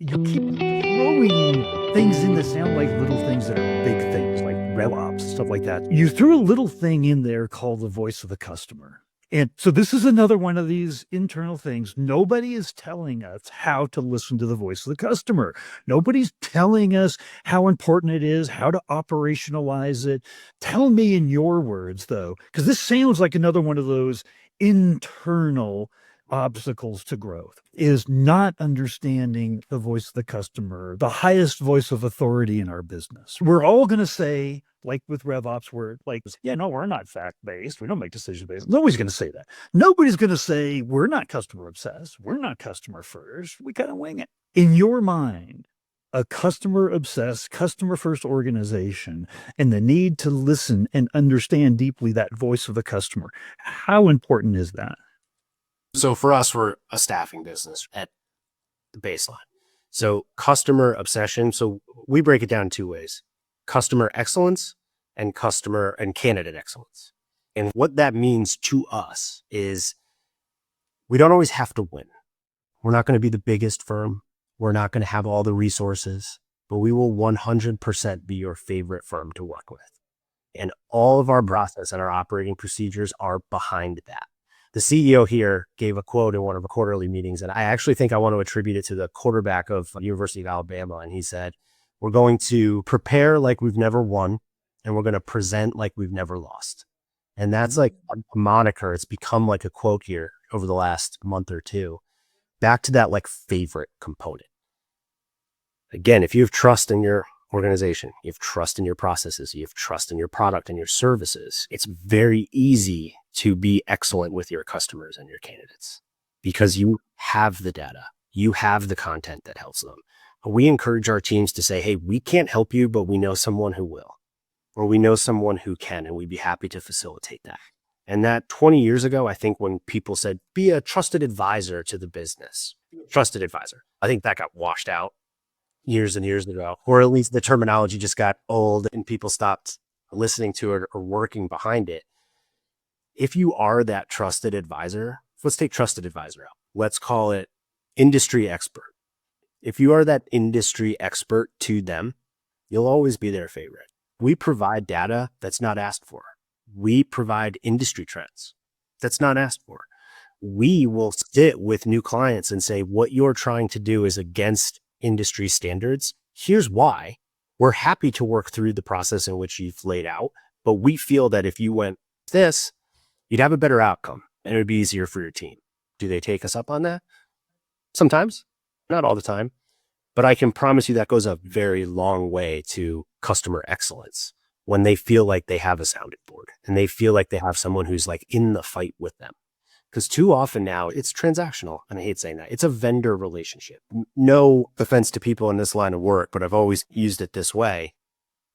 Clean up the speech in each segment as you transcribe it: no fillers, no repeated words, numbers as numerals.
you keep throwing things in that sound like little things that are big things, like rev ops, stuff like that. You threw a little thing in there called the voice of the customer. And so this is another one of these internal things. Nobody is telling us how to listen to the voice of the customer. Nobody's telling us how important it is, how to operationalize it. Tell me in your words, though, because this sounds like another one of those internal obstacles to growth is not understanding the voice of the customer, the highest voice of authority in our business. We're all going to say, like with RevOps, we're like, yeah, no, we're not fact based. We don't make decision based. Nobody's going to say that. Nobody's going to say, we're not customer obsessed. We're not customer first. We kind of wing it. In your mind, a customer obsessed, customer first organization and the need to listen and understand deeply that voice of the customer. How important is that? So for us, we're a staffing business at the baseline. So customer obsession. So we break it down two ways: customer excellence and customer and candidate excellence. And what that means to us is we don't always have to win. We're not going to be the biggest firm. We're not going to have all the resources, but we will 100% be your favorite firm to work with. And all of our process and our operating procedures are behind that. The CEO here gave a quote in one of the quarterly meetings, and I actually think I want to attribute it to the quarterback of the University of Alabama. And he said, we're going to prepare like we've never won, and we're going to present like we've never lost. And that's like a moniker. It's become like a quote here over the last month or two. Back to that like favorite component. Again, if you have trust in your organization, you have trust in your processes, you have trust in your product and your services, it's very easy to be excellent with your customers and your candidates because you have the data, you have the content that helps them. We encourage our teams to say, hey, we can't help you, but we know someone who will, or we know someone who can, and we'd be happy to facilitate that. And that 20 years ago, I think when people said, be a trusted advisor to the business, trusted advisor, I think that got washed out years and years ago, or at least the terminology just got old and people stopped listening to it or working behind it. If you are that trusted advisor, let's take trusted advisor out. Let's call it industry expert. If you are that industry expert to them, you'll always be their favorite. We provide data that's not asked for. We provide industry trends that's not asked for. We will sit with new clients and say, what you're trying to do is against industry standards. Here's why. We're happy to work through the process in which you've laid out, but we feel that if you went this, you'd have a better outcome and it would be easier for your team. Do they take us up on that? Sometimes, not all the time, but I can promise you that goes a very long way to customer excellence when they feel like they have a sounding board and they feel like they have someone who's like in the fight with them. Because too often now it's transactional, and I hate saying that. It's a vendor relationship. No offense to people in this line of work, but I've always used it this way.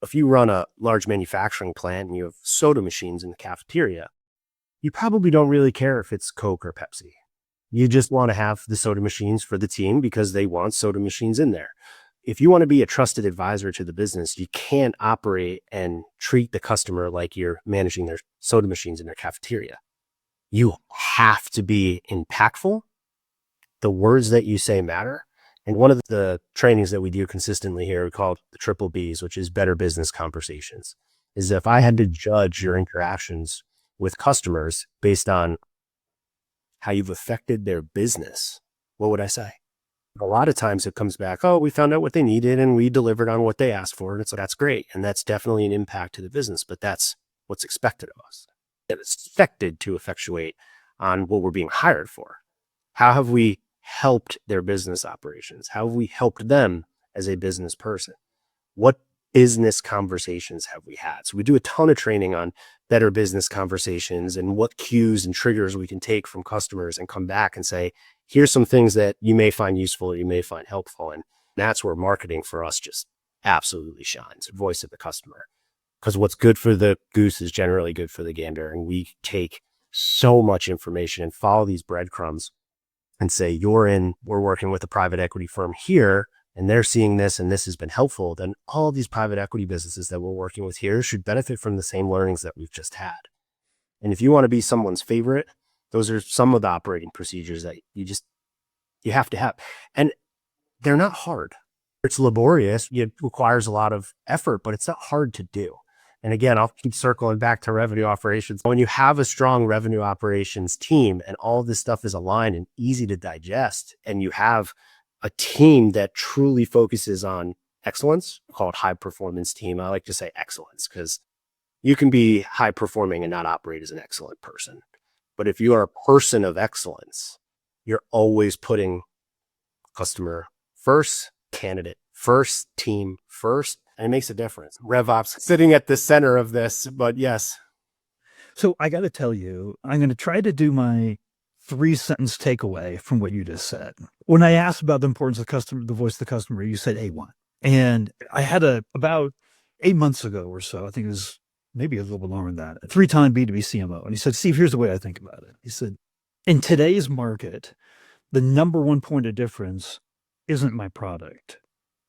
If you run a large manufacturing plant and you have soda machines in the cafeteria, you probably don't really care if it's Coke or Pepsi. You just want to have the soda machines for the team because they want soda machines in there. If you want to be a trusted advisor to the business, you can't operate and treat the customer like you're managing their soda machines in their cafeteria. You have to be impactful. The words that you say matter. And one of the trainings that we do consistently here, we call it the triple Bs, which is better business conversations, is if I had to judge your interactions with customers based on how you've affected their business, what would I say? A lot of times it comes back, oh, we found out what they needed and we delivered on what they asked for. And it's like, that's great. And that's definitely an impact to the business, but that's what's expected of us. It's expected to effectuate on what we're being hired for. How have we helped their business operations? How have we helped them as a business person? What business conversations have we had? So we do a ton of training on better business conversations and what cues and triggers we can take from customers and come back and say, here's some things that you may find useful or you may find helpful. And that's where marketing for us just absolutely shines, voice of the customer. Because what's good for the goose is generally good for the gander. And we take so much information and follow these breadcrumbs and say, we're working with a private equity firm here, and they're seeing this, and this has been helpful. Then all of these private equity businesses that we're working with here should benefit from the same learnings that we've just had. And if you want to be someone's favorite, those are some of the operating procedures that you have to have. And they're not hard. It's laborious. It requires a lot of effort, but it's not hard to do. And again, I'll keep circling back to revenue operations. When you have a strong revenue operations team and all this stuff is aligned and easy to digest, and you have a team that truly focuses on excellence, call it high performance team. I like to say excellence because you can be high performing and not operate as an excellent person. But if you are a person of excellence, you're always putting customer first, candidate first, team first, and it makes a difference. RevOps sitting at the center of this, but yes. So I got to tell you, I'm going to try to do my 3-sentence takeaway from what you just said. When I asked about the importance of the voice of the customer, you said A1. And I had about 8 months ago or so, I think it was maybe a little bit longer than that, a 3-time B2B CMO. And he said, Steve, here's the way I think about it. He said, in today's market, the number one point of difference isn't my product.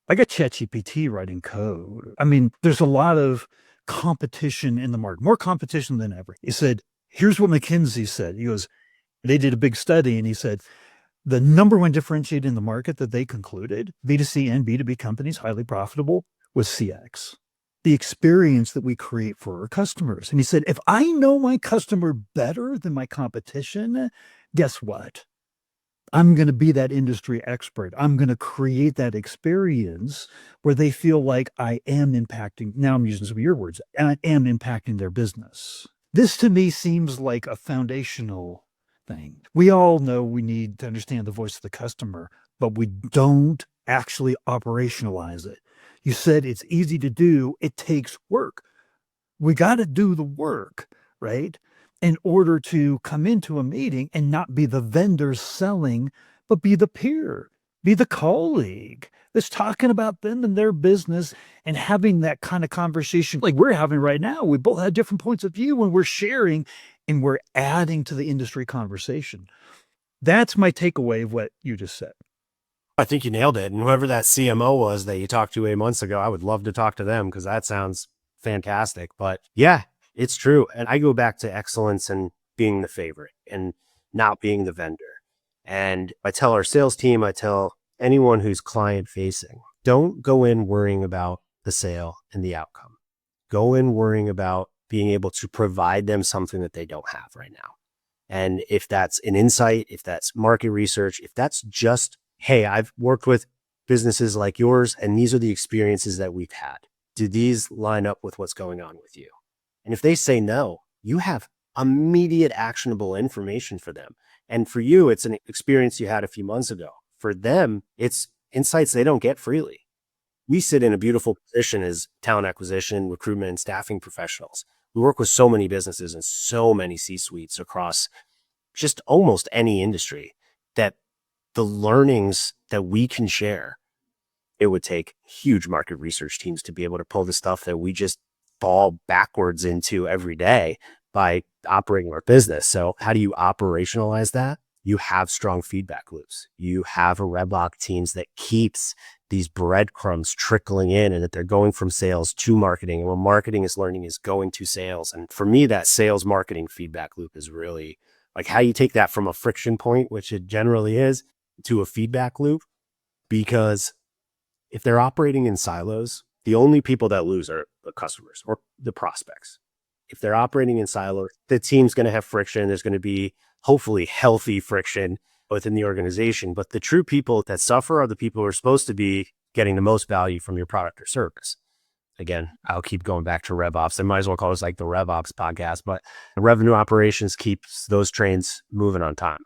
I got ChatGPT writing code. I mean, there's a lot of competition in the market, more competition than ever. He said, here's what McKinsey said. He goes, they did a big study and he said, the number one differentiator in the market that they concluded, B2C and B2B companies, highly profitable, was CX. The experience that we create for our customers. And he said, if I know my customer better than my competition, guess what? I'm going to be that industry expert. I'm going to create that experience where they feel like I am impacting, now I'm using some of your words, and I am impacting their business. This to me seems like a foundational thing. We all know we need to understand the voice of the customer, but we don't actually operationalize it. You said it's easy to do. It takes work. We got to do the work, right? In order to come into a meeting and not be the vendor selling, but be the peer, be the colleague that's talking about them and their business and having that kind of conversation like we're having right now. We both have different points of view when we're sharing and we're adding to the industry conversation. That's my takeaway of what you just said. I think you nailed it. And whoever that CMO was that you talked to 8 months ago, I would love to talk to them because that sounds fantastic. But yeah, it's true. And I go back to excellence and being the favorite and not being the vendor. And I tell our sales team, I tell anyone who's client facing, don't go in worrying about the sale and the outcome. Go in worrying about being able to provide them something that they don't have right now. And if that's an insight, if that's market research, if that's just, hey, I've worked with businesses like yours and these are the experiences that we've had. Do these line up with what's going on with you? And if they say no, you have immediate actionable information for them. And for you, it's an experience you had a few months ago. For them, it's insights they don't get freely. We sit in a beautiful position as talent acquisition, recruitment, and staffing professionals. We work with so many businesses and so many C-suites across just almost any industry that the learnings that we can share, it would take huge market research teams to be able to pull the stuff that we just fall backwards into every day by operating our business. So how do you operationalize that? You have strong feedback loops. You have a RevOps teams that keeps these breadcrumbs trickling in and that they're going from sales to marketing. And what marketing is learning is going to sales. And for me, that sales marketing feedback loop is really like how you take that from a friction point, which it generally is, to a feedback loop. Because if they're operating in silos, the only people that lose are the customers or the prospects. If they're operating in silos, the team's going to have friction. There's going to be hopefully healthy friction within the organization. But the true people that suffer are the people who are supposed to be getting the most value from your product or service. Again, I'll keep going back to RevOps. I might as well call this like the RevOps podcast, but revenue operations keeps those trains moving on time.